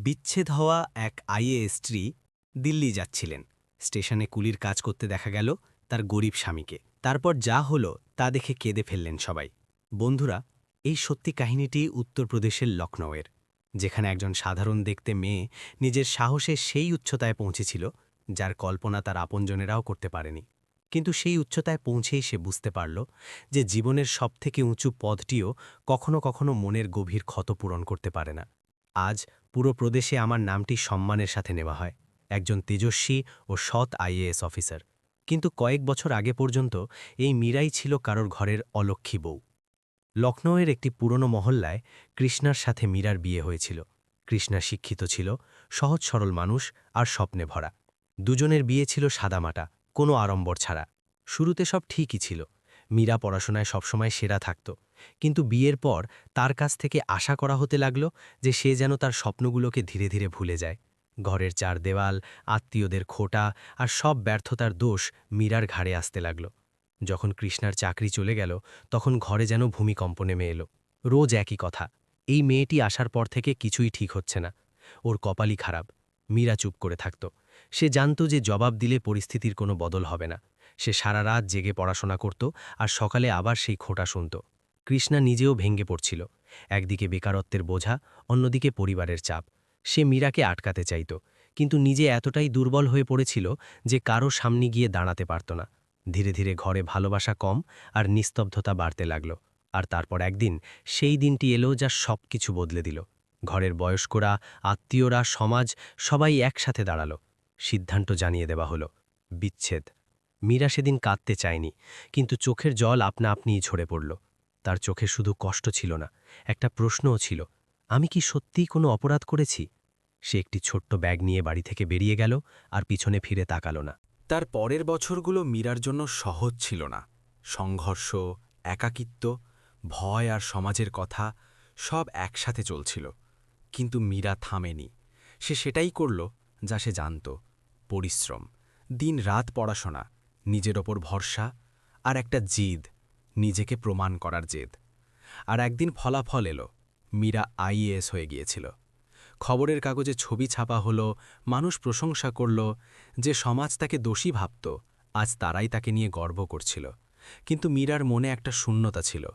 বিচ্ছেদ হওয়া এক আইএএস স্ত্রী দিল্লি যাচ্ছিলেন। স্টেশনে কুলির কাজ করতে দেখা গেল তার গরিব স্বামীকে। তারপর যা হলো তা দেখে কেঁদে ফেললেন সবাই। বন্ধুরা, এই সত্যি কাহিনীটি উত্তরপ্রদেশের লখনৌয়ের, যেখানে একজন সাধারণ দেখতে মেয়ে নিজের সাহসে সেই উচ্চতায় পৌঁছেছিল যার কল্পনা তার আপনজনেরাও করতে পারেনি। কিন্তু সেই উচ্চতায় পৌঁছেই সে বুঝতে পারল যে জীবনের সবথেকে উঁচু পদটিও কখনো কখনো মনের গভীর ক্ষত পূরণ করতে পারে না। আজ পুরো প্রদেশে আমার নামটি সম্মানের সাথে নেওয়া হয়, একজন তেজস্বী ও সৎ আইএএস অফিসার। কিন্তু কয়েক বছর আগে পর্যন্ত এই মীরাই ছিল কারোর ঘরের অলক্ষ্মী বউ। লখনৌয়ের একটি পুরনো মহল্লায় কৃষ্ণার সাথে মীরার বিয়ে হয়েছিল। কৃষ্ণা শিক্ষিত ছিল, সহজ সরল মানুষ আর স্বপ্নে ভরা। দুজনের বিয়ে ছিল সাদামাটা, কোনো আড়ম্বর ছাড়া। শুরুতে সব ঠিকই ছিল, মীরা পড়াশোনায় সবসময় সেরা থাকত। কিন্তু বিয়ের পর তার কাছ থেকে আশা করা হতে লাগল যে সে যেন তার স্বপ্নগুলোকে ধীরে ধীরে ভুলে যায়। ঘরের চার দেওয়াল, আত্মীয়দের খোঁটা আর সব ব্যর্থতার দোষ মীরার ঘাড়ে আসতে লাগল। যখন কৃষ্ণার চাকরি চলে গেল, তখন ঘরে যেন ভূমিকম্প নেমে এলো। রোজ একই কথা, এই মেয়েটি আসার পর থেকে কিছুই ঠিক হচ্ছে না, ওর কপালই খারাপ। মীরা চুপ করে থাকত। সে জানত যে জবাব দিলে পরিস্থিতির কোনো বদল হবে না। সে সারা রাত জেগে পড়াশোনা করত আর সকালে আবার সেই খোঁটা শুনত। কৃষ্ণা নিজেও ভেঙে পড়ছিল, একদিকে বেকারত্বের বোঝা, অন্যদিকে পরিবারের চাপ। সে মীরাকে আটকাতে চাইত, কিন্তু নিজে এতটাই দুর্বল হয়ে পড়েছিল যে কারো সামনে গিয়ে দাঁড়াতে পারত না। ধীরে ধীরে ঘরে ভালোবাসা কম আর নিস্তব্ধতা বাড়তে লাগল। আর তারপর একদিন সেই দিনটি এলো যা সব কিছু বদলে দিল। ঘরের বয়স্করা, আত্মীয়রা, সমাজ সবাই একসাথে দাঁড়ালো। সিদ্ধান্ত জানিয়ে দেওয়া হলো বিচ্ছেদ। মীরা সেদিন কাঁদতে চায়নি, কিন্তু চোখের জল আপনা আপনিই ঝরে পড়ল। তার চোখে শুধু কষ্ট ছিল না, একটা প্রশ্নও ছিল, আমি কি সত্যিই কোনো অপরাধ করেছি? সে একটি ছোট্ট ব্যাগ নিয়ে বাড়ি থেকে বেরিয়ে গেল আর পিছনে ফিরে তাকালো না। তার পরের বছরগুলো মীরার জন্য সহজ ছিল না। সংঘর্ষ, একাকিত্ব, ভয় আর সমাজের কথা সব একসাথে চলছিল। কিন্তু মীরা থামেনি। সে সেটাই করল যা সে জানত, পরিশ্রম, দিন রাত পড়াশোনা, নিজের ওপর ভরসা আর একটা জিদ, নিজেকে প্রমাণ করার জেদ। আর একদিন ফলাফল এলো, মীরা আইএএস হয়ে গিয়েছিল। খবরের কাগজে ছবি ছাপা হলো, মানুষ প্রশংসা করল। যে সমাজ তাকে দোষী ভাবত, আজ তারাই তাকে নিয়ে গর্ব করছিল। কিন্তু মীরার মনে একটা শূন্যতা ছিল,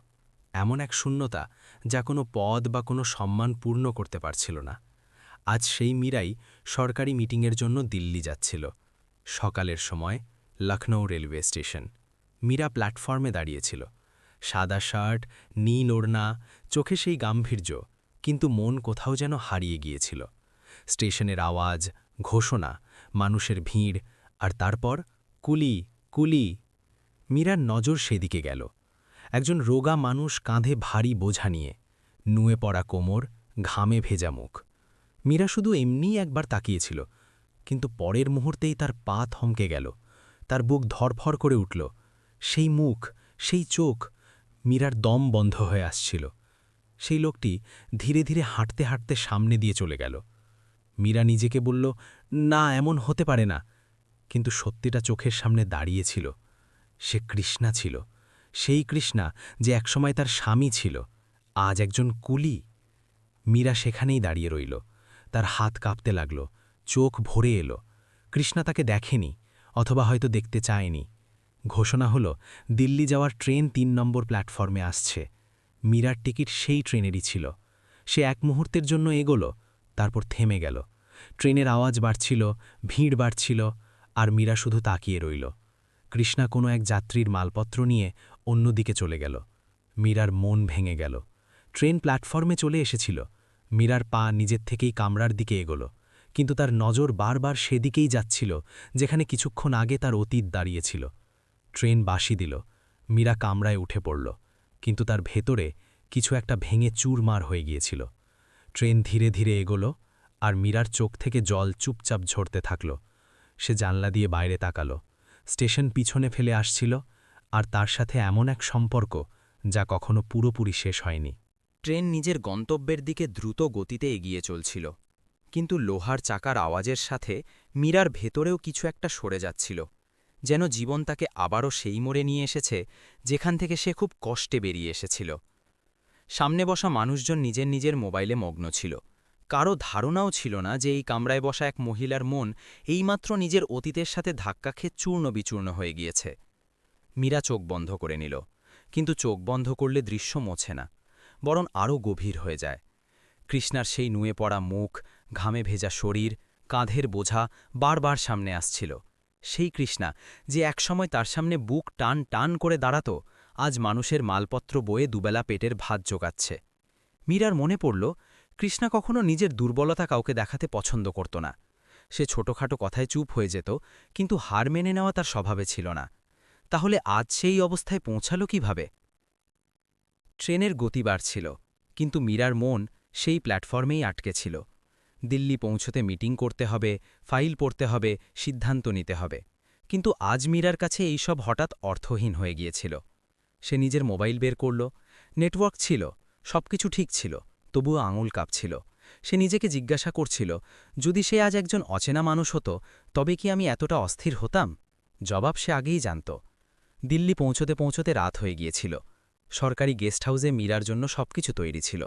এমন এক শূন্যতা যা কোনো পদ বা কোনো সম্মান পূর্ণ করতে পারছিল না। আজ সেই মীরাই সরকারি মিটিংয়ের জন্য দিল্লি যাচ্ছিল। সকালের সময়, লখনৌ রেলওয়ে স্টেশন। মীরা প্ল্যাটফর্মে দাঁড়িয়েছিল, সাদা শার্ট, নীল ওড়না, চোখে সেই গাম্ভীর্য, কিন্তু মন কোথাও যেন হারিয়ে গিয়েছিল। স্টেশনের আওয়াজ, ঘোষণা, মানুষের ভিড়, আর তারপর কুলি, কুলি। মীরার নজর সেদিকে গেল। একজন রোগা মানুষ কাঁধে ভারী বোঝা নিয়ে, নুয়ে পড়া কোমর, ঘামে ভেজা মুখ। মীরা শুধু এমনিই একবার তাকিয়েছিল, কিন্তু পরের মুহূর্তেই তার পা থমকে গেল। তার বুক ধরফর করে উঠল। সেই মুখ, সেই চোখ, মীরার দম বন্ধ হয়ে আসছিল। সেই লোকটি ধীরে ধীরে হাঁটতে হাঁটতে সামনে দিয়ে চলে গেল। মীরা নিজেকে বলল, না, এমন হতে পারে না। কিন্তু সত্যিটা চোখের সামনে দাঁড়িয়েছিল। সে কৃষ্ণা ছিল, সেই কৃষ্ণা যে একসময় তার স্বামী ছিল, আজ একজন কুলি। মীরা সেখানেই দাঁড়িয়ে রইল। তার হাত কাঁপতে লাগল, চোখ ভরে এলো। কৃষ্ণা তাকে দেখেনি, অথবা হয়তো দেখতে চায়নি। ঘোষণা হলো, দিল্লি যাওয়ার ট্রেন ৩ নম্বর প্ল্যাটফর্মে আসছে। মীরার টিকিট সেই ট্রেনেরই ছিল। সে এক মুহূর্তের জন্য এগোলো, তারপর থেমে গেল। ট্রেনের আওয়াজ বাড়ছিল, ভিড় বাড়ছিল, আর মীরা শুধু তাকিয়ে রইল। কৃষ্ণা কোনো এক যাত্রীর মালপত্র নিয়ে অন্যদিকে চলে গেল। মীরার মন ভেঙে গেল। ট্রেন প্ল্যাটফর্মে চলে এসেছিল। মীরার পা নিজের থেকেই কামরার দিকে এগোলো, কিন্তু তার নজর বারবার সেদিকেই যাচ্ছিল যেখানে কিছুক্ষণ আগে তার অতীত দাঁড়িয়েছিল। ট্রেন বাঁশি দিল, মীরা কামরায় উঠে পড়ল, কিন্তু তার ভেতরে কিছু একটা ভেঙে চুরমার হয়ে গিয়েছিল। ট্রেন ধীরে ধীরে এগোলো, আর মীরার চোখ থেকে জল চুপচাপ ঝরতে থাকল। সে জানলা দিয়ে বাইরে তাকালো। স্টেশন পিছনে ফেলে আসছিল, আর তার সাথে এমন এক সম্পর্ক যা কখনো পুরোপুরি শেষ হয়নি। ট্রেন নিজের গন্তব্যের দিকে দ্রুত গতিতে এগিয়ে চলছিল, কিন্তু লোহার চাকার আওয়াজের সাথে মীরার ভেতরেও কিছু একটা সরে যাচ্ছিল, যেন জীবন তাকে আবারও সেই মোড়ে নিয়ে এসেছে যেখান থেকে সে খুব কষ্টে বেরিয়ে এসেছিল। সামনে বসা মানুষজন নিজের নিজের মোবাইলে মগ্ন ছিল, কারও ধারণাও ছিল না যে এই কামরায় বসা এক মহিলার মন এইমাত্র নিজের অতীতের সাথে ধাক্কা খেয়ে চূর্ণ বিচূর্ণ হয়ে গিয়েছে। মীরা চোখ বন্ধ করে নিল, কিন্তু চোখ বন্ধ করলে দৃশ্য মোছে না, বরং আরও গভীর হয়ে যায়। কৃষ্ণার সেই নুয়ে পড়া মুখ, ঘামে ভেজা শরীর, কাঁধের বোঝা বারবার সামনে আসছিল। সেই কৃষ্ণা যে একসময় তার সামনে বুক টান টান করে দাঁড়াত, আজ মানুষের মালপত্র বয়ে দুবেলা পেটের ভাত জোগাচ্ছে। মীরার মনে পড়ল, কৃষ্ণা কখনো নিজের দুর্বলতা কাউকে দেখাতে পছন্দ করত না। সে ছোটখাটো কথায় চুপ হয়ে যেত, কিন্তু হার মেনে নেওয়া তার স্বভাবে ছিল না। তাহলে আজ সেই অবস্থায় পৌঁছাল কিভাবে? ট্রেনের গতি বাড়ছিল, কিন্তু মীরার মন সেই প্ল্যাটফর্মেই আটকে ছিল। দিল্লি পৌঁছতে মিটিং করতে হবে, ফাইল পড়তে হবে, সিদ্ধান্ত নিতে হবে। কিন্তু আজ মীরার কাছে এইসব হঠাৎ অর্থহীন হয়ে গিয়েছিল। সে নিজের মোবাইল বের করল। নেটওয়ার্ক ছিল, সবকিছু ঠিক ছিল, তবুও আঙুল কাঁপছিল। সে নিজেকে জিজ্ঞাসা করছিল, যদি সে আজ একজন অচেনা মানুষ হতো, তবে কি আমি এতটা অস্থির হতাম? জবাব সে আগেই জানত। দিল্লি পৌঁছতে পৌঁছতে রাত হয়ে গিয়েছিল। সরকারি গেস্ট হাউসে মীরার জন্য সবকিছু তৈরি ছিল।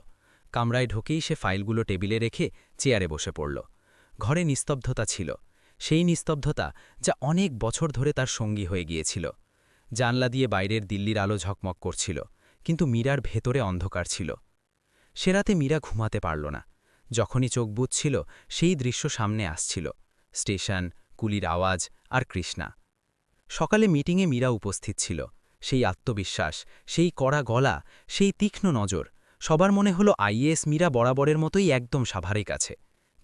কামরায় ঢোকেই সে ফাইলগুলো টেবিলে রেখে চেয়ারে বসে পড়ল। ঘরে নিস্তব্ধতা ছিল, সেই নিস্তব্ধতা যা অনেক বছর ধরে তার সঙ্গী হয়ে গিয়েছিল। জানলা দিয়ে বাইরের দিল্লির আলো ঝকমক করছিল, কিন্তু মীরার ভেতরে অন্ধকার ছিল। সে রাতে মীরা ঘুমাতে পারল না। যখনই চোখ বুজছিল, সেই দৃশ্য সামনে আসছিল, স্টেশন, কুলির আওয়াজ আর কৃষ্ণা। সকালে মিটিংয়ে মীরা উপস্থিত ছিল। সেই আত্মবিশ্বাস, সেই কড়া গলা, সেই তীক্ষ্ণ নজর, সবার মনে হলো আইএএস মীরা বরাবরের মতোই একদম স্বাভাবিক আছে।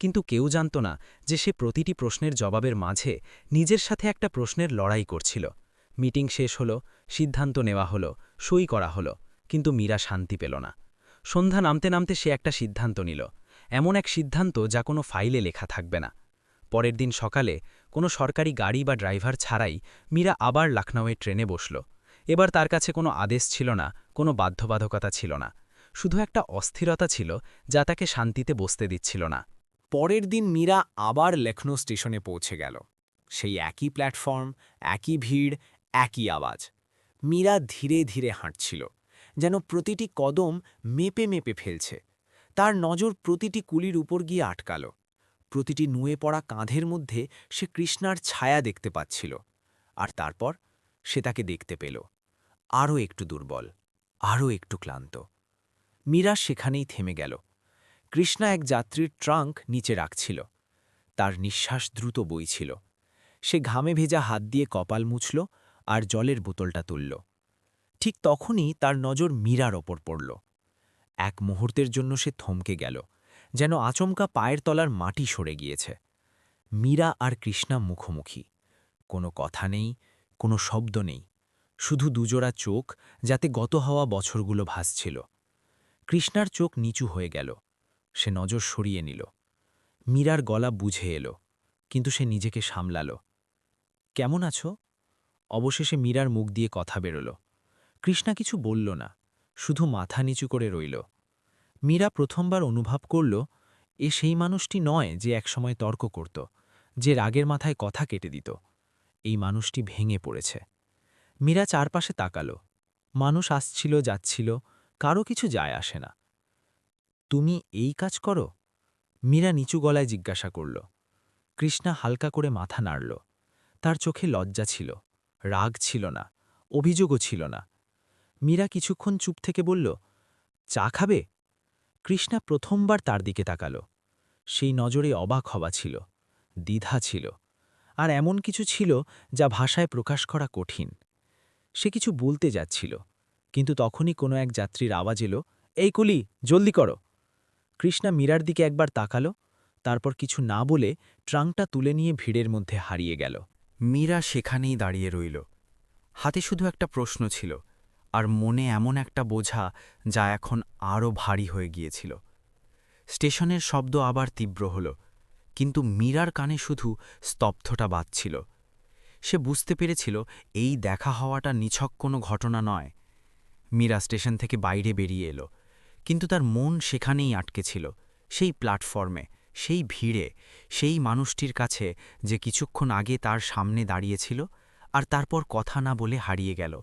কিন্তু কেউ জানত না যে সে প্রতিটি প্রশ্নের জবাবের মাঝে নিজের সাথে একটা প্রশ্নের লড়াই করছিল। মিটিং শেষ হলো, সিদ্ধান্ত নেওয়া হলো, সই করা হলো, কিন্তু মীরা শান্তি পেল না। সন্ধ্যা নামতে নামতে সে একটা সিদ্ধান্ত নিল, এমন এক সিদ্ধান্ত যা কোনো ফাইলে লেখা থাকবে না। পরের দিন সকালে কোনো সরকারি গাড়ি বা ড্রাইভার ছাড়াই মীরা আবার লখনউয়ে ট্রেনে বসল। এবার তার কাছে কোনো আদেশ ছিল না, কোনো বাধ্যবাধকতা ছিল না, শুধু একটা অস্থিরতা ছিল যা তাকে শান্তিতে বসতে দিচ্ছিল না। পরের দিন মীরা আবার লখনৌ স্টেশনে পৌঁছে গেল। সেই একই প্ল্যাটফর্ম, একই ভিড়, একই আওয়াজ। মীরা ধীরে ধীরে হাঁটছিল, যেন প্রতিটি কদম মেপে মেপে ফেলছে। তার নজর প্রতিটি কুলির উপর গিয়ে আটকাল। প্রতিটি নুয়ে পড়া কাঁধের মধ্যে সে কৃষ্ণার ছায়া দেখতে পাচ্ছিল। আর তারপর সে তাকে দেখতে পেল, আরও একটু দুর্বল, আরও একটু ক্লান্ত। মীরা সেখানেই থেমে গেল। কৃষ্ণা এক যাত্রীর ট্রাঙ্ক নিচে রাখছিল। তার নিঃশ্বাস দ্রুত বইছিল। সে ঘামে ভেজা হাত দিয়ে কপাল মুছল আর জলের বোতলটা তুলল। ঠিক তখনই তার নজর মীরার ওপর পড়ল। এক মুহূর্তের জন্য সে থমকে গেল, যেন আচমকা পায়ের তলার মাটি সরে গিয়েছে। মীরা আর কৃষ্ণা মুখোমুখি। কোনো কথা নেই, কোনো শব্দ নেই, শুধু দুজোড়া চোখ, যাতে গত হওয়া বছরগুলো ভাসছিল। কৃষ্ণার চোখ নিচু হয়ে গেল। সে নজর সরিয়ে নিল। মীরার গলা বুঝে এলো, কিন্তু সে নিজেকে সামলাল। কেমন আছো? অবশেষে মীরার মুখ দিয়ে কথা বেরোল। কৃষ্ণা কিছু বলল না, শুধু মাথা নিচু করে রইল। মীরা প্রথমবার অনুভব করল, এ সেই মানুষটি নয় যে একসময় তর্ক করত, যে রাগের মাথায় কথা কেটে দিত। এই মানুষটি ভেঙে পড়েছে। মীরা চারপাশে তাকাল। মানুষ আসছিল, যাচ্ছিল, কারো কিছু যায় আসে না। তুমি এই কাজ করো? মীরা নিচু গলায় জিজ্ঞাসা করল। কৃষ্ণা হালকা করে মাথা নাড়ল। তার চোখে লজ্জা ছিল, রাগ ছিল না, অভিযোগও ছিল না। মীরা কিছুক্ষণ চুপ থেকে বলল, চা খাবে? কৃষ্ণা প্রথমবার তার দিকে তাকাল। সেই নজরে অবাক হওয়া ছিল, দ্বিধা ছিল, আর এমন কিছু ছিল যা ভাষায় প্রকাশ করা কঠিন। সে কিছু বলতে যাচ্ছিল, কিন্তু তখনই কোনো এক যাত্রীর আওয়াজ এলো, এই কুলি, জলদি করো। কৃষ্ণা মীরার দিকে একবার তাকালো, তারপর কিছু না বলে ট্রাঙ্কটা তুলে নিয়ে ভিড়ের মধ্যে হারিয়ে গেল। মীরা সেখানেই দাঁড়িয়ে রইল। হাতে শুধু একটা প্রশ্ন ছিল, আর মনে এমন একটা বোঝা যা এখন আরও ভারী হয়ে গিয়েছিল। স্টেশনের শব্দ আবার তীব্র হল, কিন্তু মীরার কানে শুধু স্তব্ধতা বাজছিল। সে বুঝতে পেরেছিল এই দেখা হওয়াটা নিছক কোনো ঘটনা নয়। মীরা স্টেশন থেকে বাইরে বেরিয়ে এলো, কিন্তু তার মন সেখানেই আটকে ছিল, সেই প্ল্যাটফর্মে, সেই ভিড়ে, সেই মানুষটির কাছে যে কিছুক্ষণ আগে তার সামনে দাঁড়িয়েছিল আর তারপর কথা না বলে হারিয়ে গেল।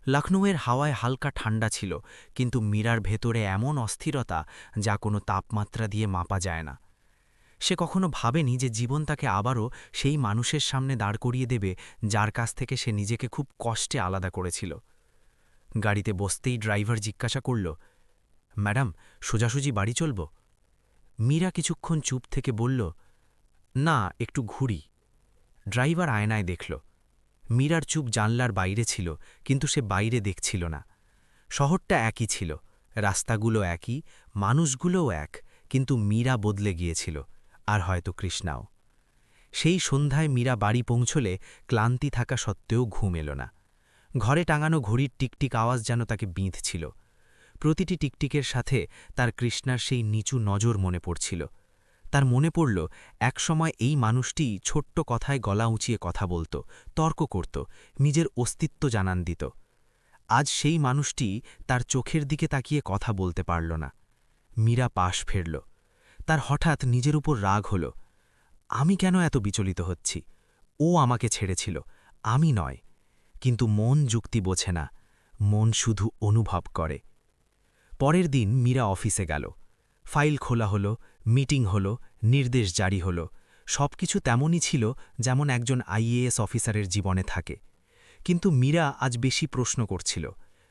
লখনৌয়ের হাওয়ায় হালকা ঠান্ডা ছিল, কিন্তু মীরার ভেতরে এমন অস্থিরতা যা কোনো তাপমাত্রা দিয়ে মাপা যায় না। সে কখনো ভাবেনি যে জীবন তাকে আবারও সেই মানুষের সামনে দাঁড় করিয়ে দেবে যার কাছ থেকে সে নিজেকে খুব কষ্টে আলাদা করেছিল। গাড়িতে বসতেই ড্রাইভার জিজ্ঞাসা করল, ম্যাডাম, সোজাসুজি বাড়ি চলব? মীরা কিছুক্ষণ চুপ থেকে বলল, না, একটু ঘুরি। ড্রাইভার আয়নায় দেখল মীরার চুপ জানলার বাইরে ছিল, কিন্তু সে বাইরে দেখছিল না। শহরটা একই ছিল, রাস্তাগুলো একই, মানুষগুলোও এক, কিন্তু মীরা বদলে গিয়েছিল, আর হয়তো কৃষ্ণাও। সেই সন্ধ্যায় মীরা বাড়ি পৌঁছলে ক্লান্তি থাকা সত্ত্বেও ঘুম এল না। ঘরে টাঙানো ঘড়ির টিকটিক আওয়াজ যেন তাকে বিঁধছিল। প্রতিটি টিকটিকের সাথে তার কৃষ্ণার সেই নিচু নজর মনে পড়ছিল। তার মনে পড়ল একসময় এই মানুষটি ছোট্ট কথায় গলা উঁচিয়ে কথা বলত, তর্ক করত, নিজের অস্তিত্ব জানান দিত। আজ সেই মানুষটি তার চোখের দিকে তাকিয়ে কথা বলতে পারল না। মীরা পাশ ফেরল। তার হঠাৎ নিজের উপর রাগ হল। আমি কেন এত বিচলিত হচ্ছি? ও আমাকে ছেড়েছিল, আমি নয়। কিন্তু মন যুক্তি বোঝে না, মন শুধু অনুভব করে। পরের দিন মীরা অফিসে গেল। ফাইল খোলা হলো, মিটিং হলো, নির্দেশ জারি হলো। সবকিছু তেমনই ছিল যেমন একজন আইএএস অফিসারের জীবনে থাকে। কিন্তু মীরা আজ বেশি প্রশ্ন করছিল,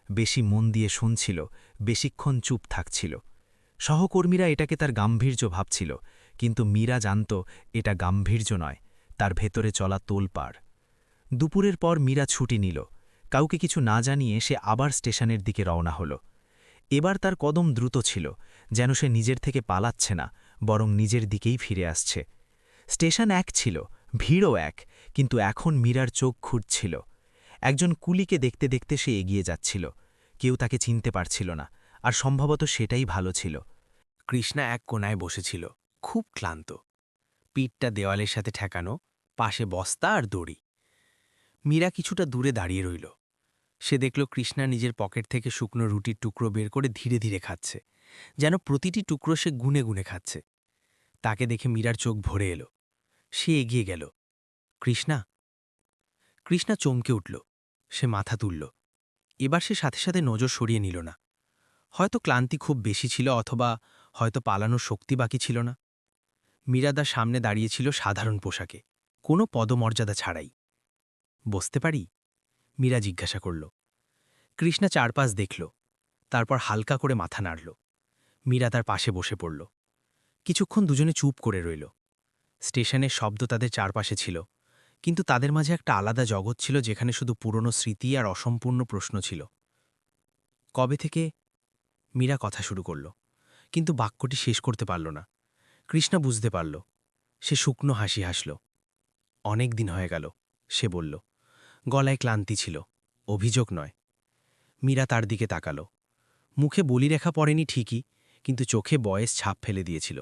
বেশি মন দিয়ে শুনছিল, বেশিক্ষণ চুপ থাকছিল। সহকর্মীরা এটাকে তার গাম্ভীর্য ভাবছিল, কিন্তু মীরা জানত এটা গাম্ভীর্য নয়, তার ভেতরে চলা তোলপাড়। দুপুরের পর মীরা ছুটি নিল। কাউকে কিছু না জানিয়ে সে আবার স্টেশনের দিকে রওনা হল। এবার তার কদম দ্রুত ছিল, যেন সে নিজের থেকে পালাচ্ছে না, বরং নিজের দিকেই ফিরে আসছে। স্টেশন এক ছিল, ভিড়ও এক, কিন্তু এখন মীরার চোখ খুঁজছিল। একজন কুলিকে দেখতে দেখতে সে এগিয়ে যাচ্ছিল। কেউ তাকে চিনতে পারছিল না, আর সম্ভবত সেটাই ভালো ছিল। কৃষ্ণা এক কোণায় বসেছিল, খুব ক্লান্ত। পিঠটা দেওয়ালের সাথে ঠেকানো, পাশে বস্তা আর দড়ি। মীরা কিছুটা দূরে দাঁড়িয়ে রইল। সে দেখল কৃষ্ণা নিজের পকেট থেকে শুকনো রুটির টুকরো বের করে ধীরে ধীরে খাচ্ছে, যেন প্রতিটি টুকরো সে গুনে গুনে খাচ্ছে। তাকে দেখে মীরার চোখ ভরে এলো। সে এগিয়ে গেল। কৃষ্ণা। কৃষ্ণা চমকে উঠল। সে মাথা তুলল। এবার সে সাথে সাথে নজর সরিয়ে নিল না। হয়তো ক্লান্তি খুব বেশি ছিল, অথবা হয়তো পালানোর শক্তি বাকি ছিল না। মীরাদার সামনে দাঁড়িয়েছিল সাধারণ পোশাকে, কোনো পদমর্যাদা ছাড়াই। বসতে পারি? মীরা জিজ্ঞাসা করল। কৃষ্ণা চারপাশ দেখল, তারপর হালকা করে মাথা নাড়ল। মীরা তার পাশে বসে পড়ল। কিছুক্ষণ দুজনে চুপ করে রইল। স্টেশনের শব্দ তাদের চারপাশে ছিল, কিন্তু তাদের মাঝে একটা আলাদা জগৎ ছিল, যেখানে শুধু পুরনো স্মৃতি আর অসম্পূর্ণ প্রশ্ন ছিল। কবে থেকে? মীরা কথা শুরু করল, কিন্তু বাক্যটি শেষ করতে পারল না। কৃষ্ণা বুঝতে পারল। সে শুকনো হাসি হাসল। অনেক দিন হয়ে গেল, সে বলল। গলায় ক্লান্তি ছিল, অভিযোগ নয়। মীরা তার দিকে তাকাল। মুখে বলিরেখা পড়েনি ঠিকই, কিন্তু চোখে বয়স ছাপ ফেলে দিয়েছিল।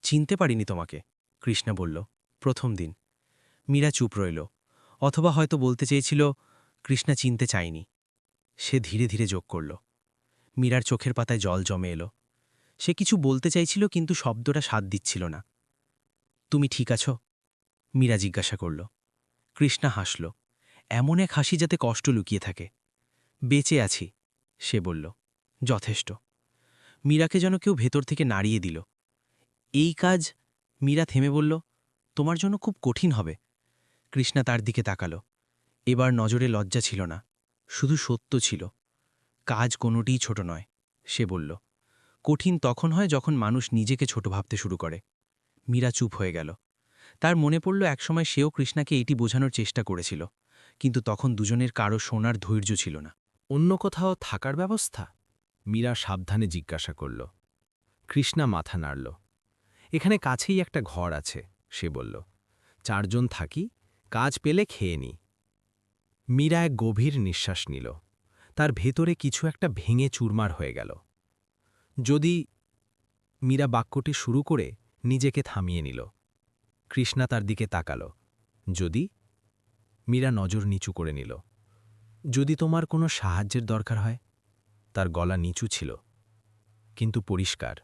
চিনতে পারিনি তোমাকে, কৃষ্ণা বলল। প্রথম দিন। মীরা চুপ রইল। অথবা হয়তো বলতে চেয়েছিল, কৃষ্ণা চিনতে চায়নি। সে ধীরে ধীরে যোগ করল। মীরার চোখের পাতায় জল জমে এলো। সে কিছু বলতে চাইছিল, কিন্তু শব্দটা স্বাদ দিচ্ছিল না। তুমি ঠিক আছো? মীরা জিজ্ঞাসা করল। কৃষ্ণা হাসল, এমন এক হাসি যাতে কষ্ট লুকিয়ে থাকে। বেঁচে আছি, সে বলল। যথেষ্ট। মীরাকে যেন কেউ ভেতর থেকে নাড়িয়ে দিল। এই কাজ? মীরা থেমে বলল, তোমার জন্য খুব কঠিন হবে। কৃষ্ণা তার দিকে তাকাল। এবার নজরে লজ্জা ছিল না, শুধু সত্য ছিল। কাজ কোনোটিই ছোট নয়, সে বলল। কঠিন তখন হয় যখন মানুষ নিজেকে ছোট ভাবতে শুরু করে। মীরা চুপ হয়ে গেল। তার মনে পড়ল একসময় সেও কৃষ্ণাকে এটি বোঝানোর চেষ্টা করেছিল, কিন্তু তখন দুজনের কারো শোনার ধৈর্য ছিল না। অন্য কোথাও থাকার ব্যবস্থা? মীরা সাবধানে জিজ্ঞাসা করল। কৃষ্ণা মাথা নাড়ল। এখানে কাছেই একটা ঘর আছে, সে বলল। 4 জন থাকি, কাজ পেলে খেয়ে নি। মীরা এক গভীর নিঃশ্বাস নিল। তার ভেতরে কিছু একটা ভেঙে চুরমার হয়ে গেল। যদি মীরা বাক্যটি শুরু করে নিজেকে থামিয়ে নিল। কৃষ্ণা তার দিকে তাকাল। যদি? মীরা নজর নিচু করে নিল। যদি তোমার কোনো সাহায্যের দরকার হয়? তার গলা নিচু ছিল, কিন্তু পরিষ্কার।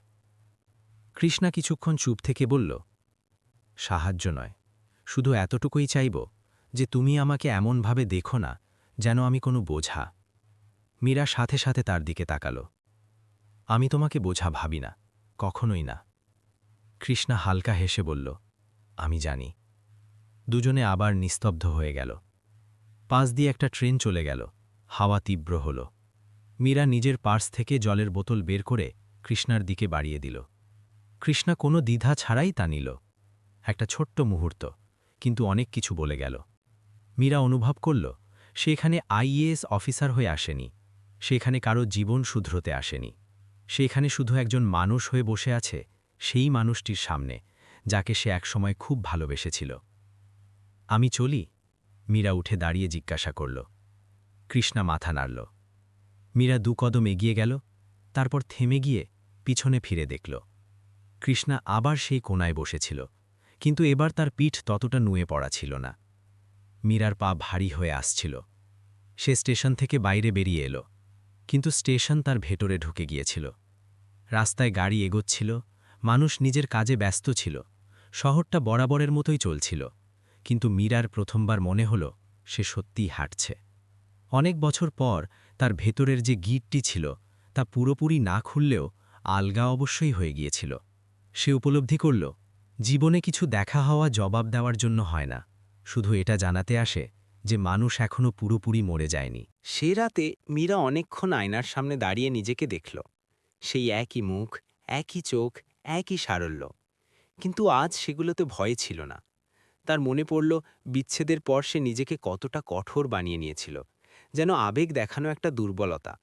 কৃষ্ণা কিছুক্ষণ চুপ থেকে বলল, সাহায্য নয়, শুধু এতটুকুই চাইব যে তুমি আমাকে এমনভাবে দেখো না যেন আমি কোনো বোঝা। মীরা সাথে সাথে তার দিকে তাকালো। আমি তোমাকে বোঝা ভাবি না, কখনোই না। কৃষ্ণা হালকা হেসে বলল, আমি জানি। দুজনে আবার নিস্তব্ধ হয়ে গেল। পাশ দিয়ে একটা ট্রেন চলে গেল, হাওয়া তীব্র হল। মীরা নিজের পার্স থেকে জলের বোতল বের করে কৃষ্ণার দিকে বাড়িয়ে দিল। কৃষ্ণা কোনো দ্বিধা ছাড়াই তা নিল। একটা ছোট্ট মুহূর্ত, কিন্তু অনেক কিছু বলে গেল। মীরা অনুভব করল সে এখানে আইএএস অফিসার হয়ে আসেনি, সে এখানে কারো জীবন শুধরোতে আসেনি। সে এখানে শুধু একজন মানুষ হয়ে বসে আছে, সেই মানুষটির সামনে যাকে সে একসময় খুব ভালোবেসেছিল। আমি চলি? মীরা উঠে দাঁড়িয়ে জিজ্ঞাসা করল। কৃষ্ণা মাথা নাড়ল। মীরা 2 কদম এগিয়ে গেল, তারপর থেমে গিয়ে পিছনে ফিরে দেখল। কৃষ্ণা আবার সেই কোণায় বসেছিল, কিন্তু এবার তার পিঠ ততটা নুয়ে পড়া ছিল না। মীরার পা ভারী হয়ে আসছিল। সে স্টেশন থেকে বাইরে বেরিয়ে এলো, কিন্তু স্টেশন তার ভেতরে ঢুকে গিয়েছিল। রাস্তায় গাড়ি এগোচ্ছিল, মানুষ নিজের কাজে ব্যস্ত ছিল, শহরটা বরাবরের মতোই চলছিল। কিন্তু মীরার প্রথমবার মনে হল সে সত্যিই হাঁটছে। অনেক বছর পর তার ভেতরের যে গিটটি ছিল তা পুরোপুরি না খুললেও আলগা অবশ্যই হয়ে গিয়েছিল। সে উপলব্ধি করল, জীবনে কিছু দেখা হওয়া জবাব দেওয়ার জন্য হয় না, শুধু এটা জানাতে আসে যে মানুষ এখনও পুরোপুরি মরে যায়নি। সে রাতে মীরা অনেকক্ষণ আয়নার সামনে দাঁড়িয়ে নিজেকে দেখল। সেই একই মুখ, একই চোখ, একই সারল্য। কিন্তু আজ সেগুলোতে ভয় ছিল না। তার মনে পড়ল বিচ্ছেদের পর সে নিজেকে কতটা কঠোর বানিয়ে নিয়েছিল, যেন আবেগ দেখানো একটা দুর্বলতা।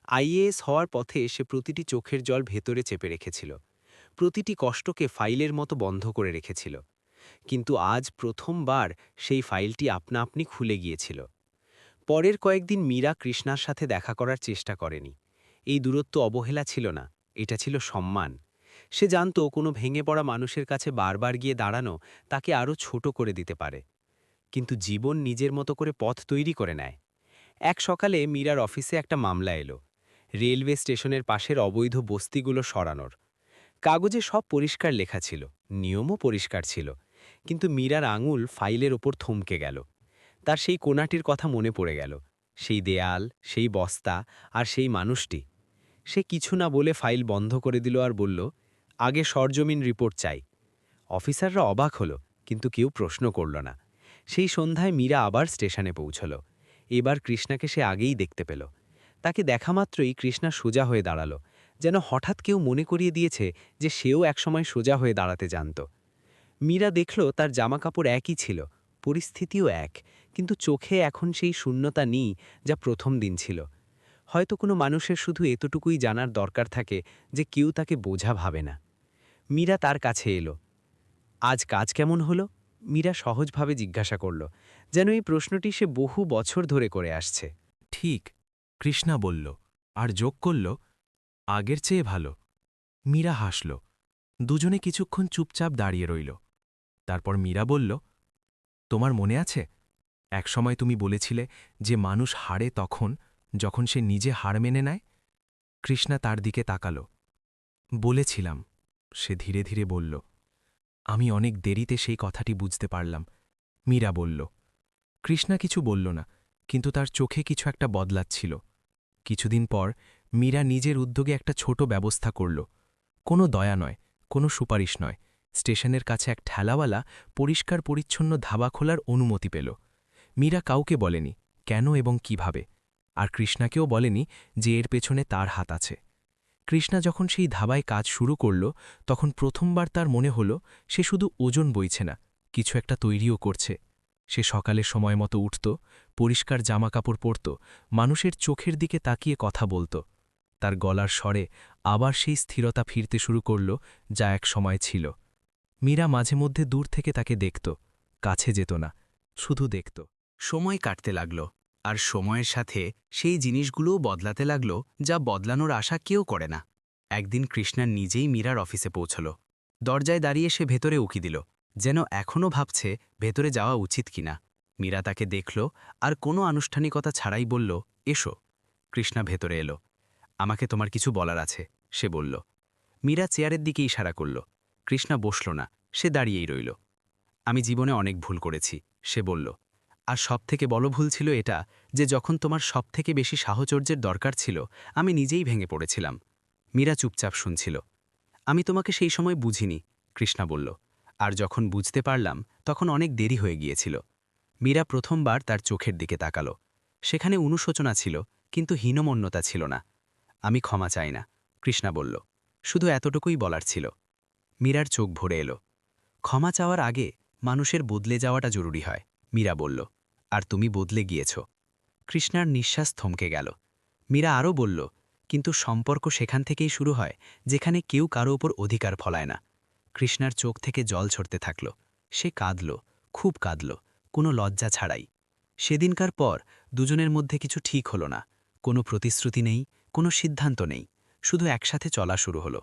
আইএএস হওয়ার পথে সে প্রতিটি চোখের জল ভেতরে চেপে রেখেছিল, প্রতিটি কষ্টকে ফাইলের মতো বন্ধ করে রেখেছিল। কিন্তু আজ প্রথমবার সেই ফাইলটি আপনা আপনি খুলে গিয়েছিল। পরের কয়েকদিন মীরা কৃষ্ণার সাথে দেখা করার চেষ্টা করেনি। এই দূরত্ব অবহেলা ছিল না, এটা ছিল সম্মান। সে জানত কোনো ভেঙে পড়া মানুষের কাছে বারবার গিয়ে দাঁড়ানো তাকে আরও ছোট করে দিতে পারে। কিন্তু জীবন নিজের মতো করে পথ তৈরি করে নেয়। এক সকালে মীরার অফিসে একটা মামলা এলো, রেলওয়ে স্টেশনের পাশের অবৈধ বস্তিগুলো সরানোর। কাগজে সব পরিষ্কার লেখা ছিল, নিয়মও পরিষ্কার ছিল, কিন্তু মীরার আঙুল ফাইলের ওপর থমকে গেল। তার সেই কোণাটির কথা মনে পড়ে গেল, সেই দেয়াল, সেই বস্তা আর সেই মানুষটি। সে কিছু না বলে ফাইল বন্ধ করে দিল আর বলল, আগে সরজমিন রিপোর্ট চাই। অফিসাররা অবাক হলো, কিন্তু কেউ প্রশ্ন করল না। সেই সন্ধ্যায় মীরা আবার স্টেশনে পৌঁছল। এবার কৃষ্ণাকে সে আগেই দেখতে পেল। তাকে দেখা মাত্রই কৃষ্ণা সোজা হয়ে দাঁড়াল, যেন হঠাৎ কেউ মনে করিয়ে দিয়েছে যে সেও একসময় সোজা হয়ে দাঁড়াতে জানত। মীরা দেখল তার জামাকাপড় একই ছিল, পরিস্থিতিও এক, কিন্তু চোখে এখন সেই শূন্যতা নেই যা প্রথম দিন ছিল। হয়তো কোনো মানুষের শুধু এতটুকুই জানার দরকার থাকে যে কেউ তাকে বোঝা ভাবে না। মীরা তার কাছে এলো। আজ কাজ কেমন হলো? মীরা সহজভাবে জিজ্ঞাসা করল, যেন এই প্রশ্নটি সে বহু বছর ধরে করে আসছে। ঠিক, কৃষ্ণা বলল, আর যোগ করল, আগের চেয়ে ভালো। মীরা হাসল। দুজনে কিছুক্ষণ চুপচাপ দাঁড়িয়ে রইল। তারপর মীরা বলল, তোমার মনে আছে একসময় তুমি বলেছিলে যে মানুষ হারে তখন যখন সে নিজে হার মেনে নেয়? কৃষ্ণা তার দিকে তাকাল। বলেছিলাম, সে ধীরে ধীরে বলল। আমি অনেক দেরিতে সেই কথাটি বুঝতে পারলাম, মীরা বলল। কৃষ্ণা কিছু বলল না, কিন্তু তার চোখে কিছু একটা বদলাচ্ছিল। কিছুদিন পর মীরা নিজের উদ্যোগে একটা ছোট ব্যবস্থা করল। কোনো দয়া নয়, কোনো সুপারিশ নয়, স্টেশনের কাছে এক ঠেলাওয়ালা পরিষ্কার পরিচ্ছন্ন ধাবা খোলার অনুমতি পেল। মীরা কাউকে বলেনি কেন এবং কিভাবে, আর কৃষ্ণাকেও বলেনি যে এর পেছনে তার হাত আছে। কৃষ্ণা যখন সেই ধাবায় কাজ শুরু করল, তখন প্রথমবার তার মনে হল সে শুধু ওজন বইছে না, কিছু একটা তৈরিও করছে। সে সকালে সময় মতো উঠত, পরিষ্কার জামাকাপড় পরত, মানুষের চোখের দিকে তাকিয়ে কথা বলত। তার গলার স্বরে আবার সেই স্থিরতা ফিরতে শুরু করল যা এক সময় ছিল। মীরা মাঝে মধ্যে দূর থেকে তাকে দেখত, কাছে যেত না, শুধু দেখত। সময় কাটতে লাগল, আর সময়ের সাথে সেই জিনিসগুলোও বদলাতে লাগল যা বদলানোর আশা কেউ করে না। একদিন কৃষ্ণা নিজেই মীরার অফিসে পৌঁছল। দরজায় দাঁড়িয়ে সে ভেতরে উকি দিল, যেন এখনও ভাবছে ভেতরে যাওয়া উচিত কিনা। মীরা তাকে দেখল আর কোনো আনুষ্ঠানিকতা ছাড়াই বলল, এসো। কৃষ্ণা ভেতরে এলো। আমাকে তোমার কিছু বলার আছে, সে বলল। মীরা চেয়ারের দিকে ইশারা করল। কৃষ্ণা বসল না, সে দাঁড়িয়েই রইল। আমি জীবনে অনেক ভুল করেছি, সে বলল। আর সবথেকে বড় ভুল ছিল এটা যে যখন তোমার সবথেকে বেশি সাহচর্যের দরকার ছিল আমি নিজেই ভেঙে পড়েছিলাম। মীরা চুপচাপ শুনছিল। আমি তোমাকে সেই সময় বুঝিনি, কৃষ্ণা বলল। আর যখন বুঝতে পারলাম তখন অনেক দেরি হয়ে গিয়েছিল। মীরা প্রথমবার তার চোখের দিকে তাকালো। সেখানে অনুশোচনা ছিল, কিন্তু হীনমন্যতা ছিল না। আমি ক্ষমা চাই না, কৃষ্ণা বলল। শুধু এতটুকুই বলার ছিল। মীরার চোখ ভরে এলো। ক্ষমা চাওয়ার আগে মানুষের বদলে যাওয়াটা জরুরি হয়, মীরা বলল। আর তুমি বদলে গিয়েছ। কৃষ্ণার নিঃশ্বাস থমকে গেল। মীরা আরও বলল, কিন্তু সম্পর্ক সেখান থেকেই শুরু হয় যেখানে কেউ কারো ওপর অধিকার ফলায় না। কৃষ্ণার চোখ থেকে জল ছড়তে থাকল। সে কাঁদল, খুব কাঁদল, কোনো লজ্জা ছাড়াই। সেদিনকার পর দুজনের মধ্যে কিছু ঠিক হলো না। কোনো প্রতিশ্রুতি নেই, কোনো সিদ্ধান্ত নেই, শুধু একসাথে চলা শুরু হলো।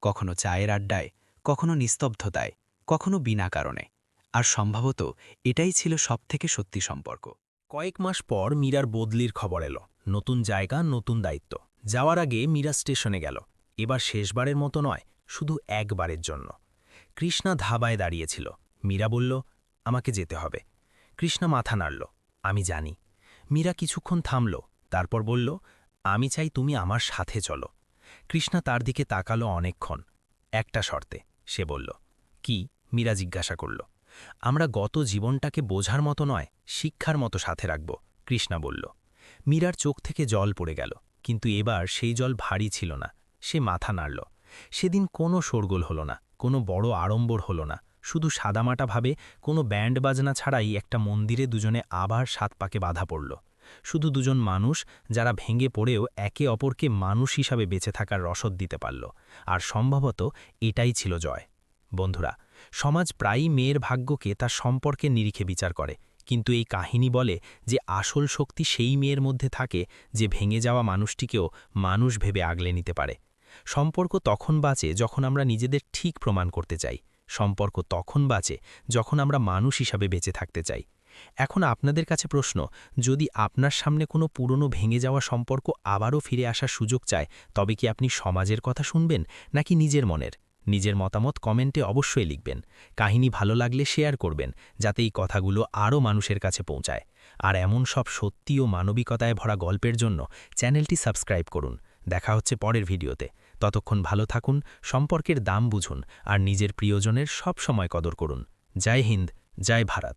কখনো চায়ের আড্ডায়, কখনো নিস্তব্ধতায়, কখনো বিনা কারণে। আর সম্ভবত এটাই ছিল সবথেকে সত্যি সম্পর্ক। কয়েক মাস পর মীরার বদলির খবর এলো। নতুন জায়গা, নতুন দায়িত্ব। যাওয়ার আগে মীরা স্টেশনে গেল। এবার শেষবারের মতো নয়, শুধু একবারের জন্য। কৃষ্ণা ধাবায় দাঁড়িয়েছিল। মীরা বলল, আমাকে যেতে হবে। কৃষ্ণা মাথা নাড়ল, আমি জানি। মীরা কিছুক্ষণ থামল, তারপর বলল, আমি চাই তুমি আমার সাথে চলো। কৃষ্ণা তার দিকে তাকালো অনেকক্ষণ। একটা শর্তে, সে বলল। কি? মীরা জিজ্ঞাসা করল। আমরা গত জীবনটাকে বোঝার মতো নয়, শিক্ষার মতো সাথে রাখব, কৃষ্ণা বলল। মীরার চোখ থেকে জল পড়ে গেল, কিন্তু এবার সেই জল ভারী ছিল না। সে মাথা নাড়ল। সেদিন কোনো শোরগোল হলো না, কোনো বড় আড়ম্বর হলো না, শুধু সাদামাটাভাবে কোনো ব্যান্ড বাজনা ছাড়াই একটা মন্দিরে দুজনে আবার ৭ পাকে বাধা পড়ল। শুধু দুজন মানুষ, যারা ভেঙে পড়েও একে অপরকে মানুষ হিসাবে বেঁচে থাকার রসদ দিতে পারল। আর সম্ভবত এটাই ছিল জয়। বন্ধুরা, সমাজ প্রায়ই মেয়ের ভাগ্যকে তার সম্পর্কের নিরিখে বিচার করে, কিন্তু এই কাহিনী বলে যে আসল শক্তি সেই মেয়ের মধ্যে থাকে যে ভেঙে যাওয়া মানুষটিকেও মানুষ ভেবে আগলে নিতে পারে। সম্পর্ক তখন বাঁচে যখন আমরা নিজেদের ঠিক প্রমাণ করতে চাই। সম্পর্ক তখন বাঁচে যখন আমরা মানুষ হিসাবে বেঁচে থাকতে চাই। এখন আপনাদের কাছে প্রশ্ন, যদি আপনার সামনে কোনো পুরনো ভেঙে যাওয়া সম্পর্ক আবারও ফিরে আসার সুযোগ চায়, তবে কি আপনি সমাজের কথা শুনবেন নাকি নিজের মনের? নিজের মতামত কমেন্টে অবশ্যই লিখবেন। কাহিনী ভালো লাগলে শেয়ার করবেন, যাতে এই কথাগুলো আরও মানুষের কাছে পৌঁছায়। আর এমন সব সত্যি ও মানবিকতায় ভরা গল্পের জন্য চ্যানেলটি সাবস্ক্রাইব করুন। দেখা হচ্ছে পরের ভিডিওতে। ততক্ষণ ভালো থাকুন, সম্পর্কের দাম বুঝুন, আর নিজের প্রিয়জনের সব সময় কদর করুন। জয় হিন্দ, জয় ভারত।